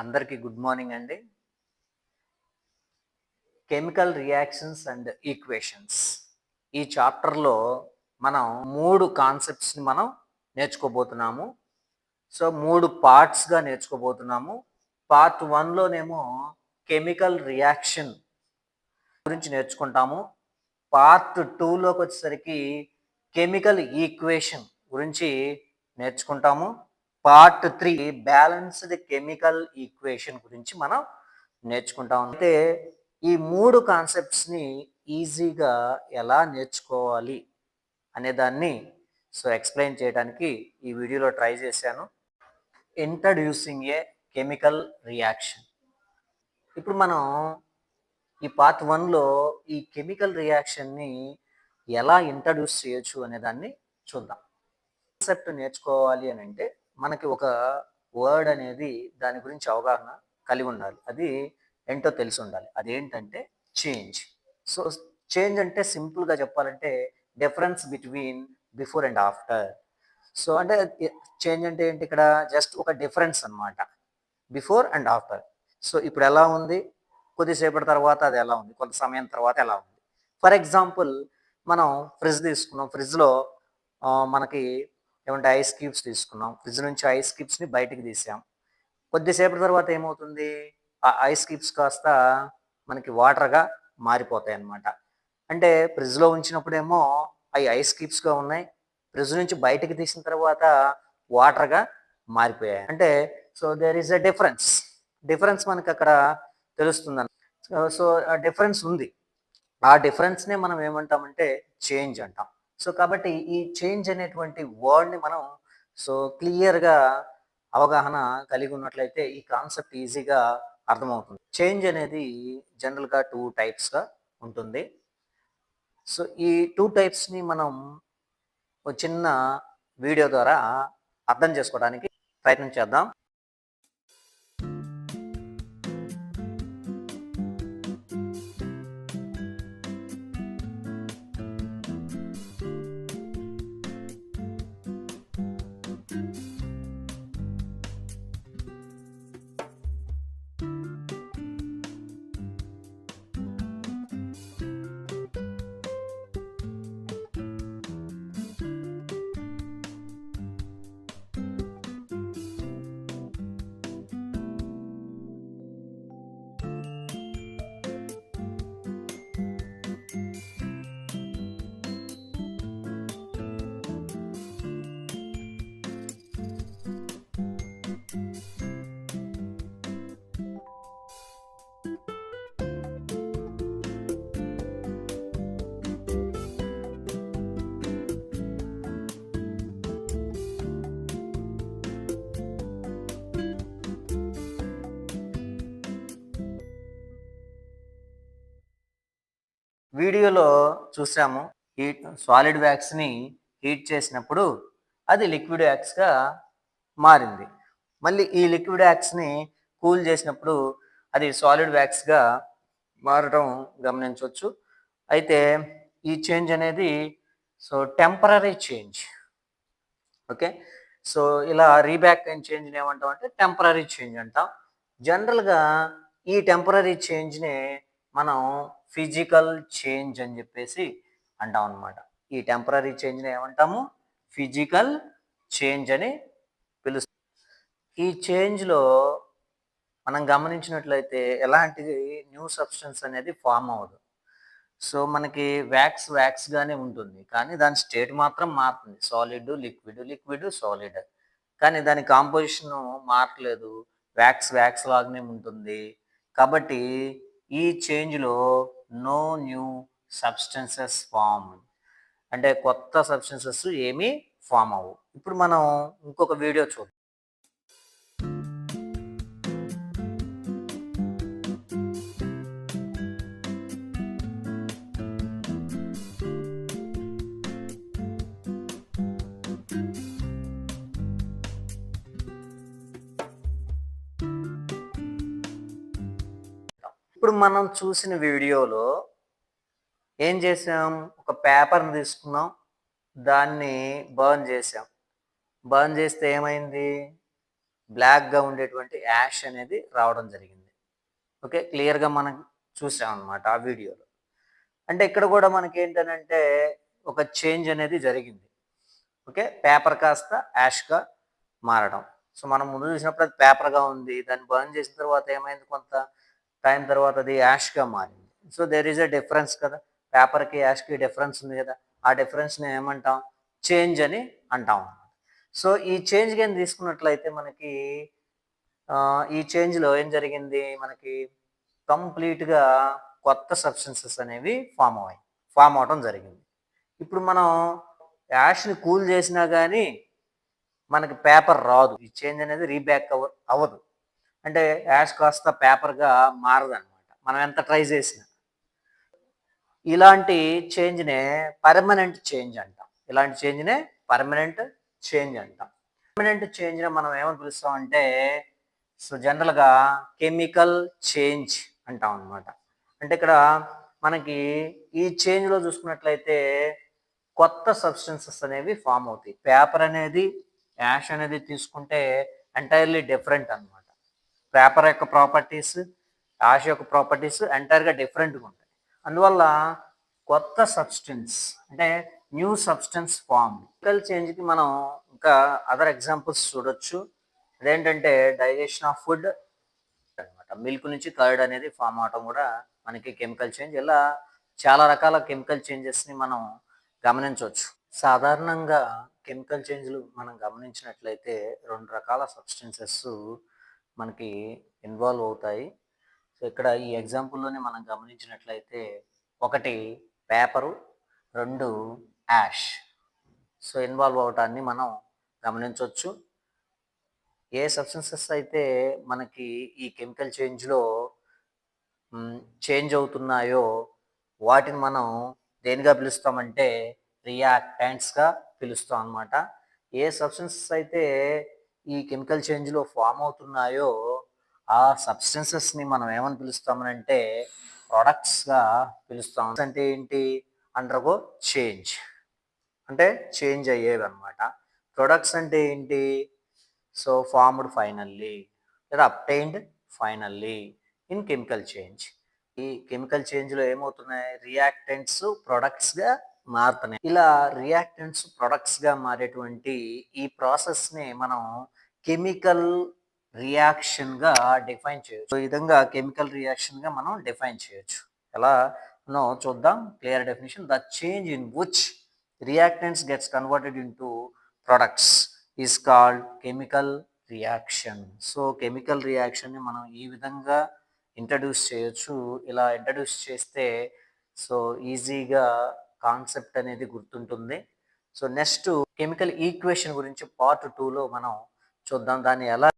అందరికీ good morning అండి. Chemical reactions and equations ఈ చాప్టర్లో మనం 3 కాన్సెప్ట్స్ని మనం నేర్చుకోబోతున్నాము. సో 3 పార్ట్స్గా నేర్చుకోబోతున్నాము. పార్ట్ 1లోనేమో కెమికల్ రియాక్షన్ గురించి నేర్చుకుంటాము. పార్ట్ 2లోకి వచ్చేసరికి కెమికల్ ఈక్వేషన్ గురించి నేర్చుకుంటాము. పార్ట్ 3 బ్యాలెన్స్డ్ కెమికల్ ఈక్వేషన్ గురించి మనం నేర్చుకుంటాం. అయితే ఈ 3 కాన్సెప్ట్స్ని ఈజీగా ఎలా నేర్చుకోవాలి అనే దాన్ని ఎక్స్ప్లెయిన్ చేయడానికి ఈ వీడియోలో ట్రై చేశాను. ఇంట్రడ్యూసింగ్ ఏ కెమికల్ రియాక్షన్. ఇప్పుడు మనం ఈ పార్ట్ 1లో ఈ కెమికల్ రియాక్షన్ని ఎలా ఇంట్రడ్యూస్ చేయొచ్చు అనే దాన్ని చూద్దాం. కాన్సెప్ట్ నేర్చుకోవాలి అని అంటే మనకి ఒక వర్డ్ అనేది దాని గురించి అవగాహన కలిగి ఉండాలి. అది ఏంటో తెలిసి ఉండాలి. అదేంటంటే చేంజ్. సో చేంజ్ అంటే సింపుల్గా చెప్పాలంటే difference between before and after. So అంటే చేంజ్ అంటే ఏంటి, ఇక్కడ జస్ట్ ఒక డిఫరెన్స్ అన్నమాట, బిఫోర్ అండ్ ఆఫ్టర్. సో ఇప్పుడు ఎలా ఉంది, కొద్దిసేపటి తర్వాత అది ఎలా ఉంది, కొంత సమయం తర్వాత ఎలా ఉంది. ఫర్ ఎగ్జాంపుల్ మనం ఫ్రిడ్జ్ తీసుకున్నాం. ఫ్రిడ్జ్లో మనకి ఏమంటే ఐస్ క్యూబ్స్ తీసుకున్నాం. ఫ్రిడ్జ్ నుంచి ఐస్ క్యూబ్స్ని బయటికి తీసాం. కొద్దిసేపటి తర్వాత ఏమవుతుంది, ఆ ఐస్ క్యూబ్స్ కాస్త మనకి వాటర్గా మారిపోతాయి అన్నమాట. అంటే ఫ్రిడ్జ్లో ఉంచినప్పుడేమో అవి ఐస్ క్యూబ్స్గా ఉన్నాయి, ఫ్రిడ్జ్ నుంచి బయటికి తీసిన తర్వాత వాటర్గా మారిపోయాయి. అంటే so there is a difference మనకి అక్కడ తెలుస్తుంది. సో ఆ డిఫరెన్స్ ఉంది. ఆ డిఫరెన్స్నే మనం ఏమంటామంటే చేంజ్ అంటాం. సో కాబట్టి ఈ చేంజ్ అనేటువంటి వర్డ్ని మనం క్లియర్గా అవగాహన కలిగి ఉన్నట్లయితే ఈ కాన్సెప్ట్ ఈజీగా అర్థమవుతుంది. చేంజ్ అనేది జనరల్గా 2 టైప్స్గా ఉంటుంది. సో ఈ 2 టైప్స్ని మనం ఒక చిన్న వీడియో ద్వారా అర్థం చేసుకోవడానికి ప్రయత్నం చేద్దాం. వీడియోలో చూసాము, సాలిడ్ వ్యాక్స్ని హీట్ చేసినప్పుడు అది లిక్విడ్ వ్యాక్స్గా మారింది. మళ్ళీ ఈ లిక్విడ్ వ్యాక్స్ని కూల్ చేసినప్పుడు అది సాలిడ్ వ్యాక్స్గా మారడం గమనించవచ్చు. అయితే ఈ చేంజ్ అనేది టెంపరరీ చేంజ్. ఓకే, సో ఇలా రీబ్యాక్ అయిన చేంజ్ని ఏమంటాం అంటే టెంపరరీ చేంజ్ అంటాం. జనరల్గా ఈ టెంపరరీ చేంజ్ని మనం ఫిజికల్ చేంజ్ అని చెప్పేసి అంటాం అనమాట. ఈ టెంపరరీ చేంజ్ని ఏమంటాము, ఫిజికల్ చేంజ్ అని పిలుస్తాం. ఈ చేంజ్లో మనం గమనించినట్లయితే ఎలాంటిది న్యూ సబ్స్టెన్స్ అనేది ఫామ్ అవ్వదు. సో మనకి వ్యాక్స్గానే ఉంటుంది, కానీ దాని స్టేట్ మాత్రం మారుతుంది. సాలిడ్ లిక్విడ్, లిక్విడ్ సాలిడ్, కానీ దాని కాంపోజిషన్ మారట్లేదు, వ్యాక్స్ లాగానే ఉంటుంది. కాబట్టి ఈ చేంజ్లో నో న్యూ సబ్స్టెన్సెస్ ఫామ్, అంటే కొత్త సబ్స్టెన్సెస్ ఏమీ ఫామ్ అవ్వవు. ఇప్పుడు మనం ఇంకొక వీడియో చూద్దాం. ఇప్పుడు మనం చూసిన వీడియోలో ఏం చేసాం, ఒక పేపర్ని తీసుకున్నాం, దాన్ని బర్న్ చేసాం. బర్న్ చేస్తే ఏమైంది, బ్లాక్గా ఉండేటువంటి యాష్ అనేది రావడం జరిగింది. ఓకే, క్లియర్గా మనం చూసామన్నమాట ఆ వీడియోలో. అంటే ఇక్కడ కూడా మనకి ఏంటనంటే ఒక చేంజ్ అనేది జరిగింది. ఓకే, పేపర్ కాస్త యాష్గా మారడం. సో మనం ముందు చూసినప్పుడు అది పేపర్గా ఉంది, దాన్ని బర్న్ చేసిన తర్వాత ఏమైంది, కొంత టైం తర్వాత అది యాష్గా మారింది. So there is a difference కదా, పేపర్కి యాష్కి డిఫరెన్స్ ఉంది కదా, ఆ డిఫరెన్స్ని ఏమంటాం, చేంజ్ అని అంటాం. సో ఈ చేంజ్ కానీ తీసుకున్నట్లయితే మనకి ఈ చేంజ్లో ఏం జరిగింది, మనకి కంప్లీట్గా కొత్త సబ్స్టెన్సెస్ అనేవి ఫామ్ అవడం జరిగింది. ఇప్పుడు మనం యాష్ని కూల్ చేసినా కానీ మనకి పేపర్ రాదు, ఈ చేంజ్ అనేది రీబ్యాక్ అవ్వదు. అంటే యాష్ కాస్త పేపర్గా మారదనమాట మనం ఎంత ట్రై చేసినా. ఇలాంటి చేంజ్నే పర్మనెంట్ చేంజ్ అంటాం. ఇలాంటి చేంజ్నే పర్మనెంట్ చేంజ్ అంటాం. పర్మనెంట్ చేంజ్ని మనం ఏమని పిలుస్తాం అంటే, సో జనరల్గా కెమికల్ చేంజ్ అంటాం అనమాట. అంటే ఇక్కడ మనకి ఈ చేంజ్లో చూసుకున్నట్లయితే కొత్త సబ్స్టెన్సెస్ అనేవి ఫామ్ అవుతాయి. పేపర్ అనేది యాష్ అనేది తీసుకుంటే ఎంటైర్లీ డిఫరెంట్ అనమాట. పేపర్ యొక్క ప్రాపర్టీస్, యాష్ యొక్క ప్రాపర్టీస్ ఎంటైర్గా డిఫరెంట్గా ఉంటాయి. అందువల్ల కొత్త సబ్స్టెన్స్ అంటే న్యూ సబ్స్టెన్స్ ఫామ్. కెమికల్ చేంజ్కి మనం ఇంకా అదర్ ఎగ్జాంపుల్స్ చూడొచ్చు. అదేంటంటే డైజెషన్ ఆఫ్ ఫుడ్ అనమాట. మిల్క్ నుంచి కర్డ్ అనేది ఫామ్ అవటం కూడా మనకి కెమికల్ చేంజ్. ఇలా చాలా రకాల కెమికల్ చేంజెస్ని మనం గమనించవచ్చు. సాధారణంగా కెమికల్ చేంజ్లు మనం గమనించినట్లయితే 2 రకాల సబ్స్టెన్సెస్ మనకి ఇన్వాల్వ్ అవుతాయి. సో ఇక్కడ ఈ ఎగ్జాంపుల్లోనే మనం గమనించినట్లయితే, ఒకటి పేపరు, 2 యాష్. సో ఇన్వాల్వ్ అవటాన్ని మనం గమనించవచ్చు. ఏ సబ్స్టెన్సెస్ అయితే మనకి ఈ కెమికల్ చేంజ్లో చేంజ్ అవుతున్నాయో వాటిని మనం దేనిగా పిలుస్తామంటే రియాక్టెంట్స్గా పిలుస్తాం అన్నమాట. ఏ సబ్స్టెన్సెస్ అయితే ఈ కెమికల్ చేంజ్లో ఫామ్ అవుతున్నాయో ఆ సబ్స్టెన్సెస్ని మనం ఏమని పిలుస్తామనంటే ప్రొడక్ట్స్గా పిలుస్తాం. అంటే ఏంటి, అండర్గో చేంజ్ అంటే చేంజ్ అయ్యేవి అనమాట. ప్రొడక్ట్స్ అంటే ఏంటి, సో ఫార్మ్డ్ ఫైనల్లీ లేదా obtained finally in chemical change. ఈ కెమికల్ చేంజ్లో ఏమవుతున్నాయి, రియాక్టెంట్స్ ప్రొడక్ట్స్గా మారుతున్నాయి. ఇలా రియాక్టెంట్స్ ప్రొడక్ట్స్గా మారేటువంటి ఈ ప్రాసెస్ని మనం కెమికల్ రియాక్షన్గా డిఫైన్ చేయొచ్చు. ఈ విధంగా కెమికల్ రియాక్షన్గా మనం డిఫైన్ చేయొచ్చు. ఎలా చూద్దాం, clear definition. The change in which reactants gets converted into products is called chemical reaction. So chemical రియాక్షన్ని మనం ఈ విధంగా ఇంట్రడ్యూస్ చేయొచ్చు. ఇలా ఇంట్రడ్యూస్ చేస్తే సో ఈజీగా కాన్సెప్ట్ అనేది గుర్తుంటుంది. సో నెక్స్ట్ కెమికల్ ఈక్వేషన్ గురించి పార్ట్ 2లో మనం చూద్దాం, దాన్ని ఎలా